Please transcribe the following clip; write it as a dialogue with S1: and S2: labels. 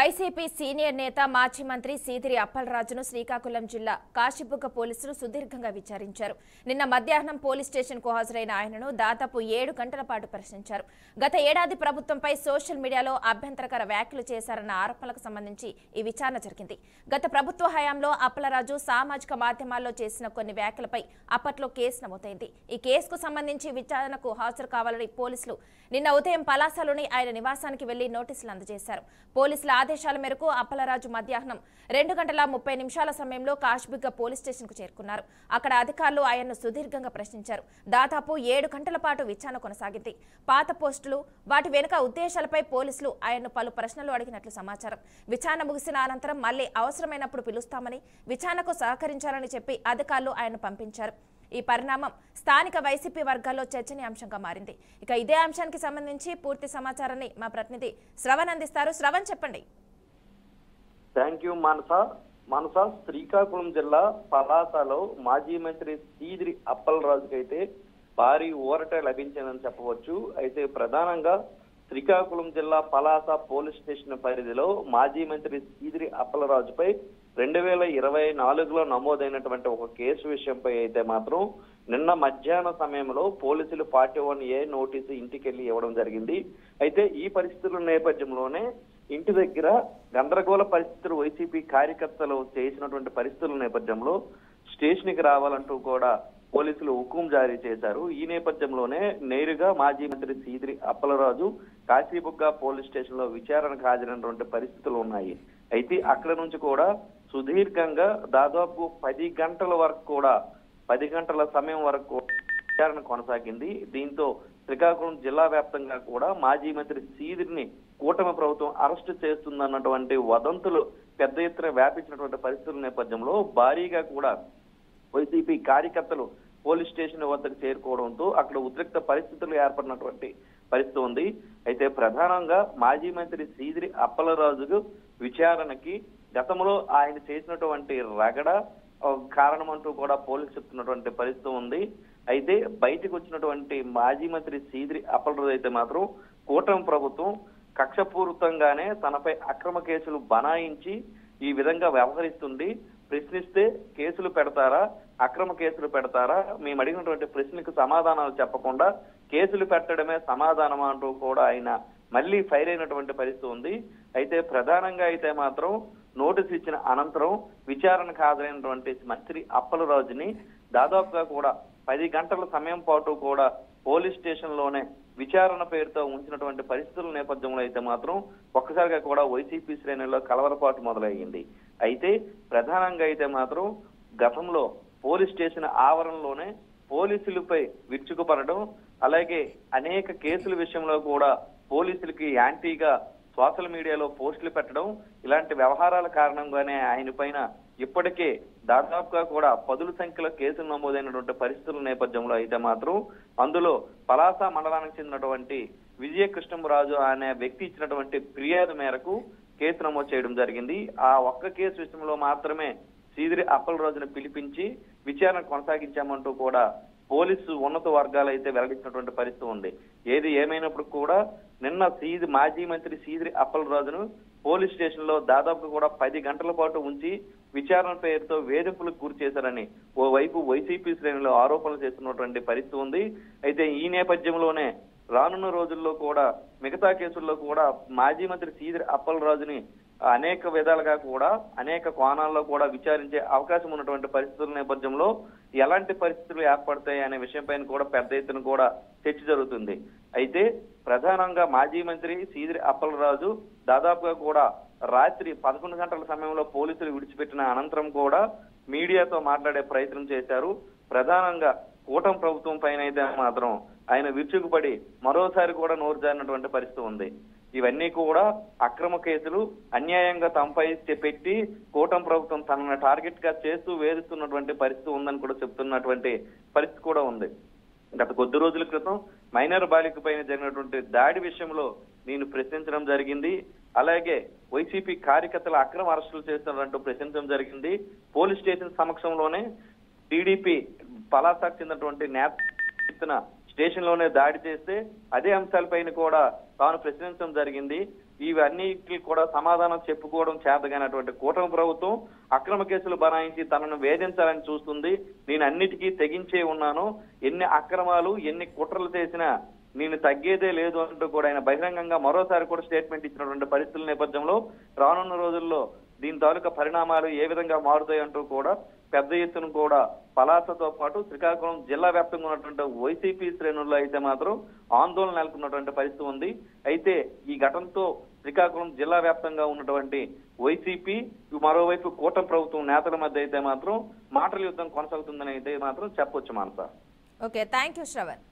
S1: YCP senior నేత మాజీ మంత్రి సీదిరి అప్పలరాజును శ్రీకాకుళం జిల్లా కాశీబుగ్గ పోలీసులు సుదీర్ఘంగా విచారించారు. నిన్న మధ్యాహ్నం పోలీస్ స్టేషన్కు హాజరైన ఆయనను దాదాపు 7 గంటల పాటు ప్రశ్నించారు. గత ఏడాది ప్రభుత్వంపై సోషల్ మీడియాలో అభ్యంతరకర వ్యాఖ్యలు చేశారన్న ఆరోపణలకు సంబంధించి ఈ విచారణ జరిగింది. గత ప్రభుత్వ హయాంలో అప్పలరాజు సామాజిక మాధ్యమాల్లో చేసిన కొన్ని వ్యాఖ్యలపై అప్పట్లో కేసు నమోదైంది. ఈ కేసుకు సంబంధించి విచారణకు హాజరు కావాలని పోలీసులు నిన్న ఉదయం పలాసలోని ఆయన నివాసానికి వెళ్లి నోటీసులు అందజేశారు. పోలీసుల ఆదేశాల మేరకు అప్పలరాజు మధ్యాహ్నం 2:30 సమయంలో కాశీబుగ్గ పోలీస్ స్టేషన్ కు చేరుకున్నారు. అక్కడ అధికారులు ఆయన్ను సుదీర్ఘంగా ప్రశ్నించారు. దాదాపు 7 గంటల పాటు విచారణ కొనసాగింది. పాత పోస్టులు, వాటి వెనుక ఉద్దేశాలపై పోలీసులు ఆయన్ను పలు ప్రశ్నలు అడిగినట్లు సమాచారం. విచారణ ముగిసిన అనంతరం మళ్లీ అవసరమైనప్పుడు పిలుస్తామని, విచారణకు సహకరించాలని చెప్పి అధికారులు ఆయన్ను పంపించారు. ఈ పరిణామం స్థానిక వైసీపీ వర్గాల్లో చర్చనీయాంశంగా మారింది. ఇక ఇదే అంశానికి సంబంధించి పూర్తి సమాచారాన్ని మా ప్రతినిధి శ్రవణ్ అందిస్తారు. శ్రవణ్, చెప్పండి.
S2: థ్యాంక్ యూ మనస. శ్రీకాకుళం జిల్లా పలాసలో మాజీ మంత్రి సీదిరి అప్పలరాజుకి అయితే భారీ ఊరట లభించిందని చెప్పవచ్చు. అయితే ప్రధానంగా శ్రీకాకుళం జిల్లా పలాస పోలీస్ స్టేషన్ పరిధిలో మాజీ మంత్రి సీదిరి అప్పలరాజుపై 2024లో నమోదైనటువంటి ఒక కేసు విషయంపై అయితే మాత్రం నిన్న మధ్యాహ్న సమయంలో పోలీసులు 41A నోటీసు ఇంటికెళ్లి ఇవ్వడం జరిగింది. అయితే ఈ పరిస్థితుల నేపథ్యంలోనే ఇంటి దగ్గర గందరగోళ పరిస్థితులు వైసీపీ కార్యకర్తలు చేసినటువంటి పరిస్థితుల నేపథ్యంలో స్టేషన్ కి రావాలంటూ కూడా పోలీసులు హుకుం జారీ చేశారు. ఈ నేపథ్యంలోనే నేరుగా మాజీ మంత్రి సీదిరి అప్పలరాజు కాశీబుగ్గ పోలీస్ స్టేషన్ లో విచారణకు హాజరైనటువంటి పరిస్థితులు ఉన్నాయి. అయితే అక్కడ నుంచి కూడా సుదీర్ఘంగా దాదాపు 10 గంటల వరకు కూడా 10 గంటల సమయం వరకు విచారణ కొనసాగింది. దీంతో శ్రీకాకుళం జిల్లా వ్యాప్తంగా కూడా మాజీ మంత్రి సీదిరిని కూటమి ప్రభుత్వం అరెస్టు చేస్తుందన్నటువంటి వదంతులు పెద్ద ఎత్తున వ్యాపించినటువంటి పరిస్థితుల నేపథ్యంలో భారీగా కూడా వైసీపీ కార్యకర్తలు పోలీస్ స్టేషన్ వద్దకు చేరుకోవడంతో అక్కడ ఉద్రిక్త పరిస్థితులు ఏర్పడినటువంటి పరిస్థితి ఉంది. అయితే ప్రధానంగా మాజీ మంత్రి సీదిరి అప్పలరాజు విచారణకి గతంలో ఆయన చేసినటువంటి రగడ కారణం అంటూ కూడా పోలీసులు చెప్తున్నటువంటి పరిస్థితి ఉంది. అయితే బయటకు వచ్చినటువంటి మాజీ మంత్రి సీదిరి అప్పలరాజు అయితే మాత్రం కూటమి ప్రభుత్వం కక్షపూరితంగానే తనపై అక్రమ కేసులు బనాయించి ఈ విధంగా వ్యవహరిస్తుంది. ప్రశ్నిస్తే కేసులు పెడతారా, అక్రమ కేసులు పెడతారా, మేము అడిగినటువంటి ప్రశ్నలకు సమాధానాలు చెప్పకుండా కేసులు పెట్టడమే సమాధానం అంటూ కూడా ఆయన మళ్ళీ ఫైర్ అయినటువంటి పరిస్థితి ఉంది. అయితే ప్రధానంగా అయితే మాత్రం నోటీసు ఇచ్చిన అనంతరం విచారణకు హాజరైనటువంటి మంత్రి అప్పలరాజుని దాదాపుగా కూడా 10 గంటల సమయం పాటు కూడా పోలీస్ స్టేషన్ లోనే విచారణ పేరుతో ఉంచినటువంటి పరిస్థితుల నేపథ్యంలో అయితే మాత్రం ఒక్కసారిగా కూడా వైసీపీ శ్రేణుల్లో కలవరపాటు మొదలయ్యింది. అయితే ప్రధానంగా అయితే మాత్రం గతంలో పోలీస్ స్టేషన్ ఆవరణలోనే పోలీసులపై విరుచుకుపడడం, అలాగే అనేక కేసుల విషయంలో కూడా పోలీసులకి యాంటీగా సోషల్ మీడియాలో పోస్టులు పెట్టడం, ఇలాంటి వ్యవహారాల కారణంగానే ఆయన పైన ఇప్పటికే దాదాపుగా కూడా 10ల సంఖ్యలో కేసులు నమోదైనటువంటి పరిస్థితుల నేపథ్యంలో అయితే మాత్రం అందులో పలాస మండలానికి చెందినటువంటి విజయకృష్ణరాజు అనే వ్యక్తి ఇచ్చినటువంటి ఫిర్యాదు మేరకు కేసు నమోదు చేయడం జరిగింది. ఆ ఒక్క కేసు విషయంలో మాత్రమే సీదిరి అప్పలరాజును పిలిపించి విచారణ కొనసాగించామంటూ కూడా పోలీసు ఉన్నత వర్గాలు అయితే వెల్లడించినటువంటి పరిస్థితి ఉంది. ఏది ఏమైనప్పుడు కూడా నిన్న మాజీ మంత్రి సీదిరి అప్పలరాజును పోలీస్ స్టేషన్ లో దాదాపు కూడా 10 గంటల పాటు ఉంచి విచారణ పేరుతో వేధింపులకు గురి చేశారని ఓవైపు వైసీపీ శ్రేణులు ఆరోపణలు చేస్తున్నటువంటి పరిస్థితి ఉంది. అయితే ఈ నేపథ్యంలోనే రానున్న రోజుల్లో కూడా మిగతా కేసుల్లో కూడా మాజీ మంత్రి సీదిరి అప్పలరాజుని అనేక విధాలుగా కూడా అనేక కోణాల్లో కూడా విచారించే అవకాశం ఉన్నటువంటి పరిస్థితుల నేపథ్యంలో ఎలాంటి పరిస్థితులు ఏర్పడతాయి అనే విషయంపైన కూడా పెద్ద ఎత్తున కూడా చర్చ జరుగుతుంది. అయితే ప్రధానంగా మాజీ మంత్రి సీదిరి అప్పలరాజు దాదాపుగా కూడా రాత్రి 11 గంటల సమయంలో పోలీసులు విడిచిపెట్టిన అనంతరం కూడా మీడియాతో మాట్లాడే ప్రయత్నం చేశారు. ప్రధానంగా కూటమి ప్రభుత్వం పైన అయితే మాత్రం ఆయన విరుచుకుపడి మరోసారి కూడా నోరు జారినటువంటి పరిస్థితి ఉంది. ఇవన్నీ కూడా అక్రమ కేసులు అన్యాయంగా తమపై పెట్టి కూటమి ప్రభుత్వం తనను టార్గెట్ గా చేస్తూ వేధిస్తున్నటువంటి పరిస్థితి ఉందని కూడా చెప్తున్నటువంటి పరిస్థితి కూడా ఉంది. గత కొద్ది రోజుల క్రితం మైనర్ బాలిక పైన జరిగినటువంటి దాడి విషయంలో నేను ప్రశ్నించడం జరిగింది. అలాగే వైసీపీ కార్యకర్తల అక్రమ అరెస్టులు చేస్తున్నట్టు ప్రశ్నించడం జరిగింది. పోలీస్ స్టేషన్ సమక్షంలోనే టీడీపీ పలాసకు చెందినటువంటి నేత స్టేషన్ లోనే దాడి చేస్తే అదే అంశాలపైన కూడా తాను ప్రశ్నించడం జరిగింది. ఇవన్నిటికి కూడా సమాధానం చెప్పుకోవడం చేతగానటువంటి కూటమి ప్రభుత్వం అక్రమ కేసులు బనాయించి తనను వేధించాలని చూస్తుంది. నేను అన్నిటికీ తెగించే ఉన్నాను, ఎన్ని అక్రమాలు ఎన్ని కుట్రలు చేసినా నేను తగ్గేదే లేదు అంటూ కూడా ఆయన బహిరంగంగా మరోసారి కూడా స్టేట్మెంట్ ఇచ్చినటువంటి పరిస్థితుల నేపథ్యంలో రానున్న రోజుల్లో దీని తాలూకా పరిణామాలు ఏ విధంగా మారుతాయంటూ కూడా పెద్ద ఎత్తున కూడా పలాసతో పాటు శ్రీకాకుళం జిల్లా వ్యాప్తంగా ఉన్నటువంటి వైసీపీ శ్రేణుల్లో అయితే మాత్రం ఆందోళన నెలకొన్నటువంటి పరిస్థితి ఉంది. అయితే ఈ ఘటనతో శ్రీకాకుళం జిల్లా వ్యాప్తంగా ఉన్నటువంటి వైసీపీ మరోవైపు కూటమి ప్రభుత్వం నేతల మధ్య అయితే మాత్రం మాటల యుద్ధం కొనసాగుతుందని అయితే మాత్రం చెప్పొచ్చు Manasa.
S1: Okay, thank you Shravan.